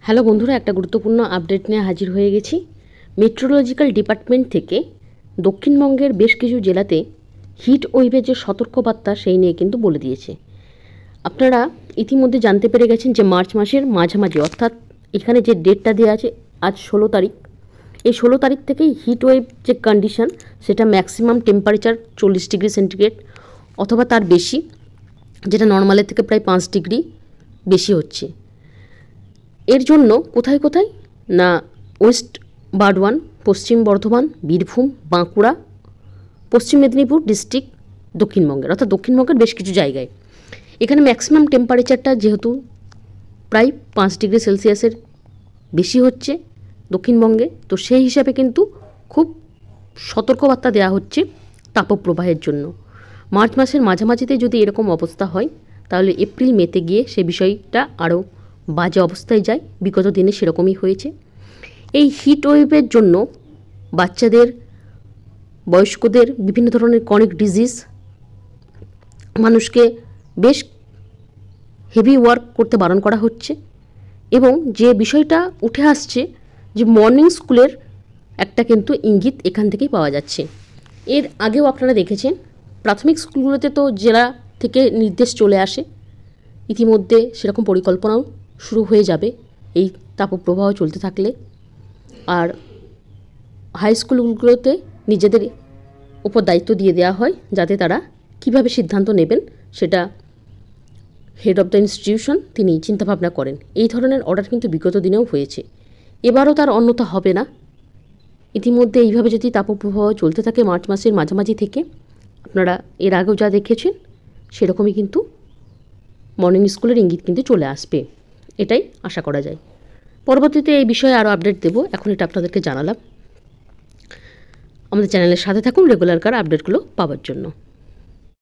Hello বন্ধুরা, একটা গুরুত্বপূর্ণ আপডেট নিয়ে হাজির হয়ে গেছি। মেট্রোলজিক্যাল ডিপার্টমেন্ট থেকে দক্ষিণবঙ্গের বেশ কিছু জেলাতে হিট ওয়েভের যে সতর্কবার্তা সেই নিয়ে কিন্তু বলে দিয়েছে। আপনারা ইতিমধ্যে জানতে পেরে গেছেন যে মার্চ মাসের মাঝামাঝি, অর্থাৎ এখানে যে ডেটটা দেওয়া আছে আজ 16 তারিখ, এই 16 তারিখ থেকেই হিট ওয়েভ যে কন্ডিশন সেটা ম্যাক্সিমাম টেম্পারেচার 40 ডিগ্রি সেন্টিগ্রেড অথবা তার বেশি, যেটা নর্মালের থেকে প্রায় 5 ডিগ্রি বেশি হচ্ছে। এর জন্য কোথায় কোথায় না ওয়েস্ট বার্ডওয়ান, পশ্চিম বর্ধমান, বীরভূম, বাঁকুড়া, পশ্চিম মেদিনীপুর ডিস্ট্রিক্ট, দক্ষিণবঙ্গের অর্থাৎ দক্ষিণবঙ্গের বেশ কিছু জায়গায় এখানে ম্যাক্সিমাম টেম্পারেচারটা যেহেতু প্রায় 5 ডিগ্রি সেলসিয়াসের বেশি হচ্ছে দক্ষিণবঙ্গে, তো সেই হিসাবে কিন্তু খুব সতর্কবার্তা দেওয়া হচ্ছে তাপপ্রবাহের জন্য। মার্চ মাসের মাঝামাঝিতে যদি এরকম অবস্থা হয় তাহলে এপ্রিল মেতে গিয়ে সে বিষয়টা আরও বাজে অবস্থায় যায়। বিগত দিনে সেরকমই হয়েছে। এই হিট ওয়েভের জন্য বাচ্চাদের, বয়স্কদের বিভিন্ন ধরনের ক্রনিক ডিজিজ, মানুষকে বেশ হেভি ওয়ার্ক করতে বারণ করা হচ্ছে। এবং যে বিষয়টা উঠে আসছে যে মর্নিং স্কুলের একটা কিন্তু ইঙ্গিত এখান থেকেই পাওয়া যাচ্ছে। এর আগেও আপনারা দেখেছেন প্রাথমিক স্কুলগুলোতে তো জেলা থেকে নির্দেশ চলে আসে, ইতিমধ্যে সেরকম পরিকল্পনাও শুরু হয়ে যাবে এই তাপপ্রবাহ চলতে থাকলে। আর হাই স্কুলগুলোতে নিজেদের উপর দায়িত্ব দিয়ে দেওয়া হয় যাতে তারা কিভাবে সিদ্ধান্ত নেবেন সেটা হেড অফ দ্য ইনস্টিটিউশন তিনি চিন্তাভাবনা করেন। এই ধরনের অর্ডার কিন্তু বিগত দিনেও হয়েছে, এবারও তার অন্যথা হবে না। ইতিমধ্যে এইভাবে যদি তাপপ্রবাহ চলতে থাকে মার্চ মাসের মাঝামাঝি থেকে, আপনারা এর আগেও যা দেখেছেন সেরকমই কিন্তু মর্নিং স্কুলের ইঙ্গিত কিন্তু চলে আসবে, এটাই আশা করা যায়। পরবর্তীতে এই বিষয়ে আরও আপডেট দেব, এখন এটা আপনাদেরকে জানালাম। আমাদের চ্যানেলের সাথে থাকুন রেগুলারকার আপডেটগুলো পাওয়ার জন্য।